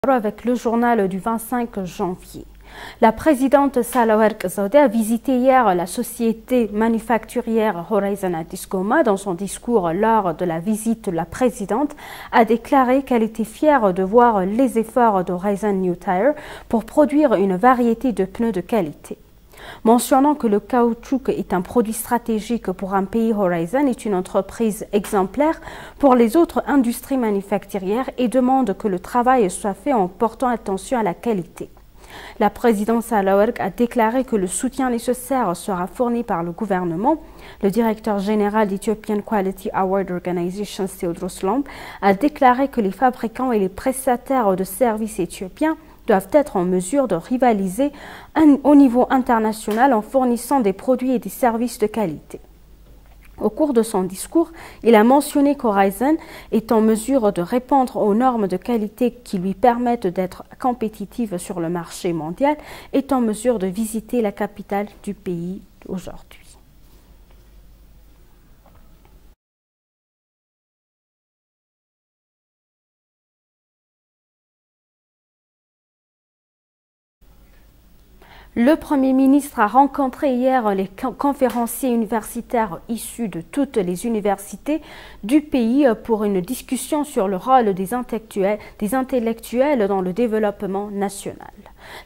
Avec le journal du 25 janvier. La présidente Sahlawerk Zewde a visité hier la société manufacturière Horizon Addis Goma. Dans son discours lors de la visite, la présidente a déclaré qu'elle était fière de voir les efforts d'Horizon New Tire pour produire une variété de pneus de qualité. Mentionnant que le caoutchouc est un produit stratégique pour un pays, Horizon est une entreprise exemplaire pour les autres industries manufacturières et demande que le travail soit fait en portant attention à la qualité. La présidente Sahlawerk a déclaré que le soutien nécessaire sera fourni par le gouvernement. Le directeur général d'Ethiopian Quality Award Organization, Tewodros Lamb, a déclaré que les fabricants et les prestataires de services éthiopiens doivent être en mesure de rivaliser au niveau international en fournissant des produits et des services de qualité. Au cours de son discours, il a mentionné qu'Horizon est en mesure de répondre aux normes de qualité qui lui permettent d'être compétitive sur le marché mondial, est en mesure de visiter la capitale du pays aujourd'hui. Le Premier ministre a rencontré hier les conférenciers universitaires issus de toutes les universités du pays pour une discussion sur le rôle des intellectuels dans le développement national.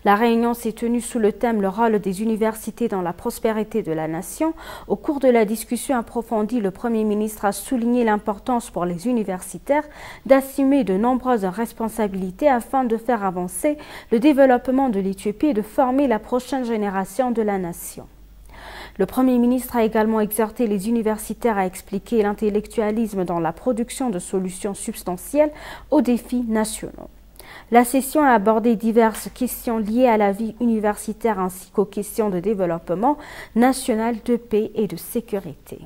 La réunion s'est tenue sous le thème « Le rôle des universités dans la prospérité de la nation ». Au cours de la discussion approfondie, le Premier ministre a souligné l'importance pour les universitaires d'assumer de nombreuses responsabilités afin de faire avancer le développement de l'Éthiopie et de former la prochaine génération de la nation. Le Premier ministre a également exhorté les universitaires à expliquer l'intellectualisme dans la production de solutions substantielles aux défis nationaux. La session a abordé diverses questions liées à la vie universitaire ainsi qu'aux questions de développement national, de paix et de sécurité.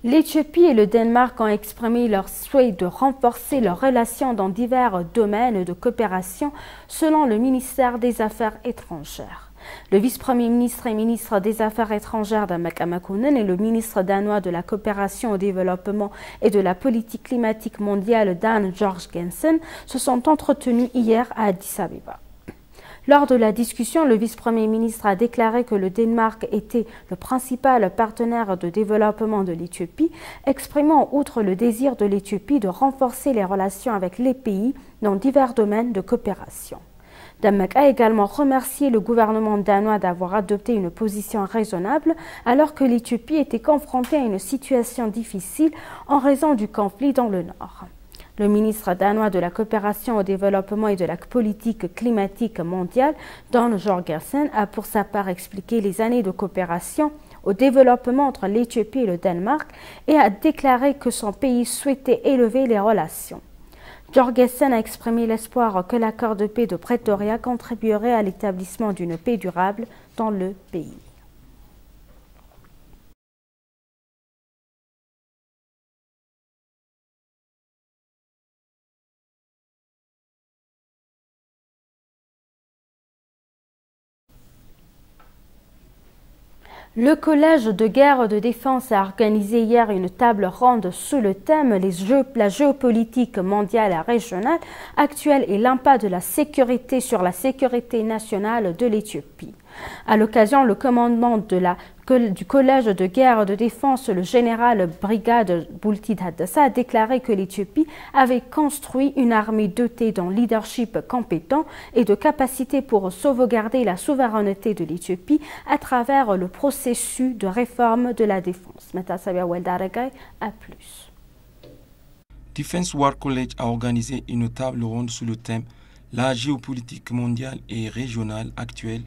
L'Éthiopie et le Danemark ont exprimé leur souhait de renforcer leurs relations dans divers domaines de coopération selon le ministère des Affaires étrangères. Le vice-premier ministre et ministre des Affaires étrangères Damak Amakunen et le ministre danois de la coopération au développement et de la politique climatique mondiale Dan Jorgensen se sont entretenus hier à Addis Abeba. Lors de la discussion, le vice-premier ministre a déclaré que le Danemark était le principal partenaire de développement de l'Éthiopie, exprimant outre le désir de l'Éthiopie de renforcer les relations avec les pays dans divers domaines de coopération. Damak a également remercié le gouvernement danois d'avoir adopté une position raisonnable alors que l'Éthiopie était confrontée à une situation difficile en raison du conflit dans le nord. Le ministre danois de la coopération au développement et de la politique climatique mondiale, Dan Jorgensen, a pour sa part expliqué les années de coopération au développement entre l'Éthiopie et le Danemark et a déclaré que son pays souhaitait élever les relations. Jorgensen a exprimé l'espoir que l'accord de paix de Pretoria contribuerait à l'établissement d'une paix durable dans le pays. Le Collège de guerre de défense a organisé hier une table ronde sous le thème « La géopolitique mondiale et régionale actuelle et l'impact de la sécurité sur la sécurité nationale de l'Éthiopie ». À l'occasion, le commandant du Collège de guerre de défense, le général brigade Bulti Haddasa, a déclaré que l'Éthiopie avait construit une armée dotée d'un leadership compétent et de capacités pour sauvegarder la souveraineté de l'Éthiopie à travers le processus de réforme de la défense. Metasabia Weldaregay à plus. Defense War College a organisé une table ronde sous le thème « La géopolitique mondiale et régionale actuelle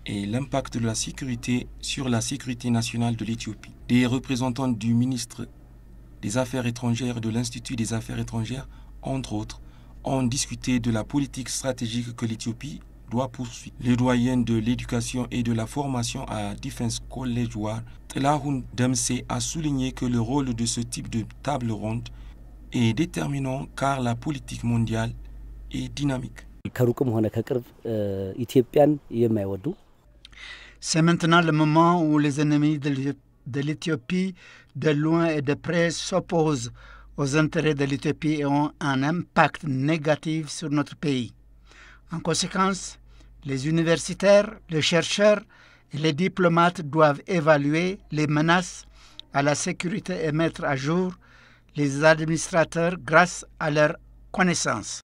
et l'impact de la sécurité sur la sécurité nationale de l'Éthiopie ». Des représentants du ministre des Affaires étrangères et de l'Institut des Affaires étrangères, entre autres, ont discuté de la politique stratégique que l'Éthiopie doit poursuivre. Le doyen de l'éducation et de la formation à Defense College War, Telahun Damse, a souligné que le rôle de ce type de table ronde est déterminant car la politique mondiale est dynamique. C'est maintenant le moment où les ennemis de l'Éthiopie, de loin et de près, s'opposent aux intérêts de l'Éthiopie et ont un impact négatif sur notre pays. En conséquence, les universitaires, les chercheurs et les diplomates doivent évaluer les menaces à la sécurité et mettre à jour les administrateurs grâce à leur connaissance.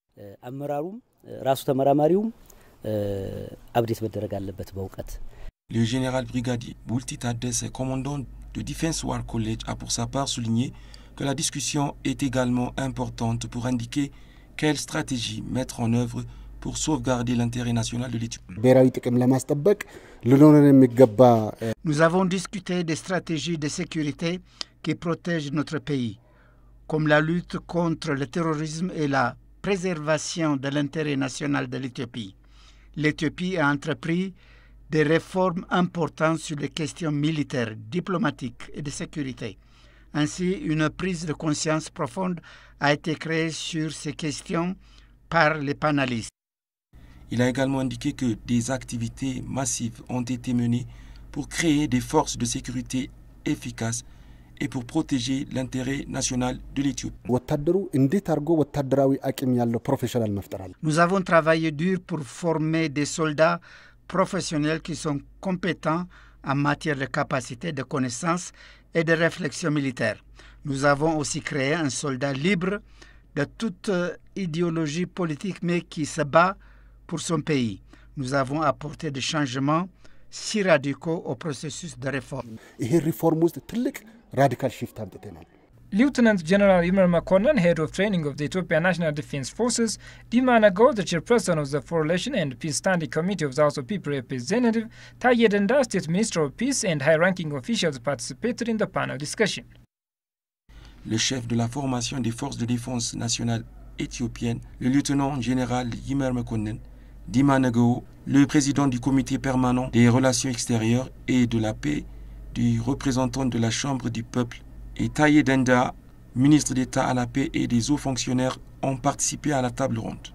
Le général brigadier Bulti Tadesse, commandant de Defense War College, a pour sa part souligné que la discussion est également importante pour indiquer quelle stratégie mettre en œuvre pour sauvegarder l'intérêt national de l'Éthiopie. Nous avons discuté des stratégies de sécurité qui protègent notre pays, comme la lutte contre le terrorisme et la préservation de l'intérêt national de l'Éthiopie. L'Éthiopie a entrepris des réformes importantes sur les questions militaires, diplomatiques et de sécurité. Ainsi, une prise de conscience profonde a été créée sur ces questions par les panélistes. Il a également indiqué que des activités massives ont été menées pour créer des forces de sécurité efficaces et pour protéger l'intérêt national de l'Éthiopie. Nous avons travaillé dur pour former des soldats professionnels qui sont compétents en matière de capacité, de connaissances et de réflexion militaire. Nous avons aussi créé un soldat libre de toute idéologie politique mais qui se bat pour son pays. Nous avons apporté des changements si radicaux au processus de réforme. Lieutenant General Yimer Mekonnen, head of training of the Ethiopian National Defense Forces, Dima Nago, the chairperson of the Foreign Relations and Peace Standing Committee of the House of People Representative, Taye Denda, State Minister of Peace, and high-ranking officials participated in the panel discussion. Le chef de la formation des forces de défense nationale éthiopiennes, le lieutenant général Yimer Mekonnen, Dima Nago, le président du comité permanent des relations extérieures et de la paix, du représentant de la Chambre du peuple, et Taye Denda, ministre d'État à la paix et des hauts fonctionnaires, ont participé à la table ronde.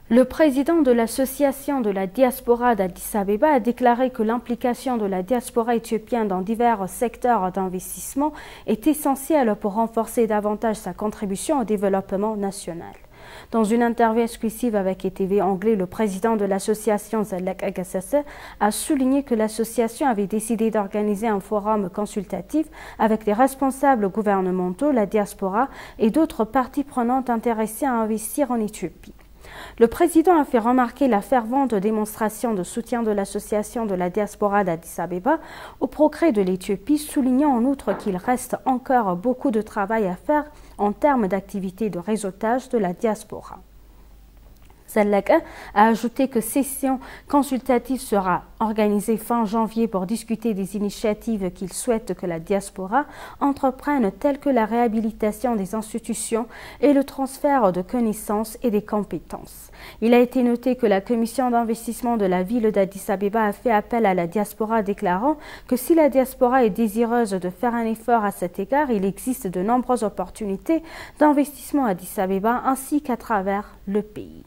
Le président de l'association de la diaspora d'Addis Abeba a déclaré que l'implication de la diaspora éthiopienne dans divers secteurs d'investissement est essentielle pour renforcer davantage sa contribution au développement national. Dans une interview exclusive avec ETV anglais, le président de l'association Zalek Agassase a souligné que l'association avait décidé d'organiser un forum consultatif avec des responsables gouvernementaux, la diaspora et d'autres parties prenantes intéressées à investir en Éthiopie. Le président a fait remarquer la fervente démonstration de soutien de l'association de la diaspora d'Addis Abeba au progrès de l'Éthiopie, soulignant en outre qu'il reste encore beaucoup de travail à faire en termes d'activités de réseautage de la diaspora. Zalek a ajouté que session consultative sera organisée fin janvier pour discuter des initiatives qu'il souhaite que la diaspora entreprenne, telles que la réhabilitation des institutions et le transfert de connaissances et des compétences. Il a été noté que la commission d'investissement de la ville d'Addis Abeba a fait appel à la diaspora, déclarant que si la diaspora est désireuse de faire un effort à cet égard, il existe de nombreuses opportunités d'investissement à Addis Abeba ainsi qu'à travers le pays.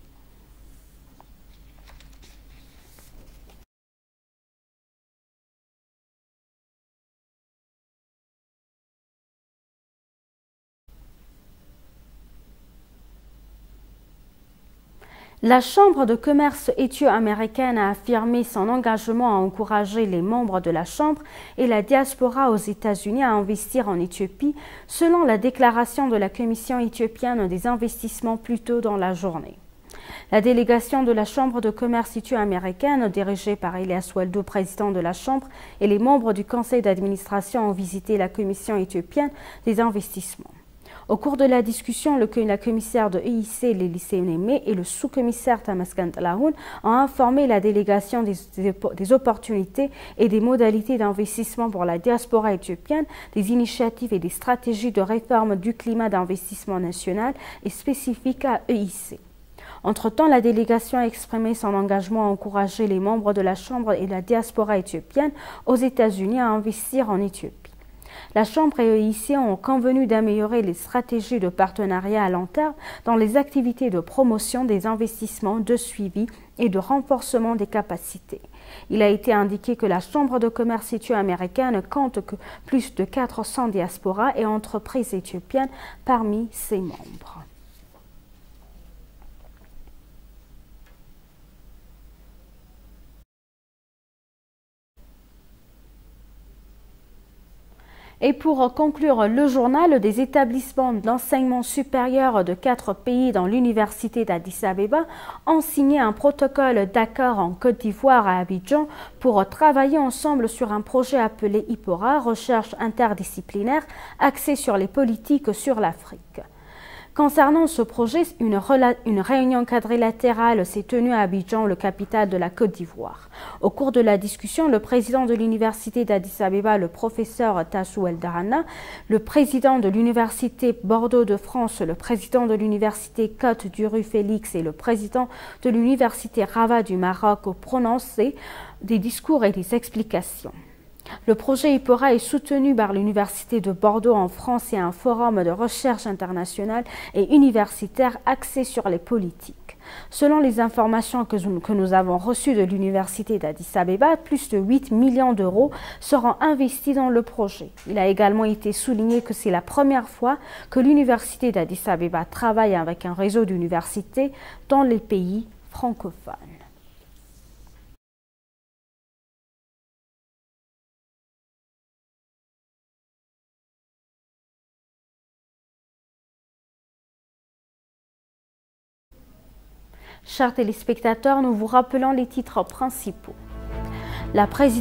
La Chambre de commerce éthio-américaine a affirmé son engagement à encourager les membres de la Chambre et la diaspora aux États-Unis à investir en Éthiopie, selon la déclaration de la Commission éthiopienne des investissements plus tôt dans la journée. La délégation de la Chambre de commerce éthio-américaine, dirigée par Elias Waldo, président de la Chambre, et les membres du conseil d'administration ont visité la Commission éthiopienne des investissements. Au cours de la discussion, la commissaire de EIC, Lelise Neme, et le sous-commissaire Tamaskan Talahoun ont informé la délégation des opportunités et des modalités d'investissement pour la diaspora éthiopienne, des initiatives et des stratégies de réforme du climat d'investissement national et spécifique à EIC. Entre-temps, la délégation a exprimé son engagement à encourager les membres de la Chambre et la diaspora éthiopienne aux États-Unis à investir en Éthiopie. La Chambre et EIC ont convenu d'améliorer les stratégies de partenariat à long terme dans les activités de promotion des investissements, de suivi et de renforcement des capacités. Il a été indiqué que la Chambre de commerce éthio-américaine compte plus de 400 diasporas et entreprises éthiopiennes parmi ses membres. Et pour conclure le journal, des établissements d'enseignement supérieur de 4 pays dans l'université d'Addis Abeba ont signé un protocole d'accord en Côte d'Ivoire à Abidjan pour travailler ensemble sur un projet appelé IPORA, recherche interdisciplinaire axée sur les politiques sur l'Afrique. Concernant ce projet, une réunion quadrilatérale s'est tenue à Abidjan, le capitale de la Côte d'Ivoire. Au cours de la discussion, le président de l'université d'Addis Abeba, le professeur Tassou Eldarana, le président de l'université Bordeaux de France, le président de l'université Côte d'Uru Félix et le président de l'université Rabat du Maroc ont prononcé des discours et des explications. Le projet IPORA est soutenu par l'Université de Bordeaux en France et un forum de recherche internationale et universitaire axé sur les politiques. Selon les informations que nous avons reçues de l'Université d'Addis Abeba, plus de 8 millions d'euros seront investis dans le projet. Il a également été souligné que c'est la première fois que l'Université d'Addis Abeba travaille avec un réseau d'universités dans les pays francophones. Chers téléspectateurs, nous vous rappelons les titres principaux. La présidente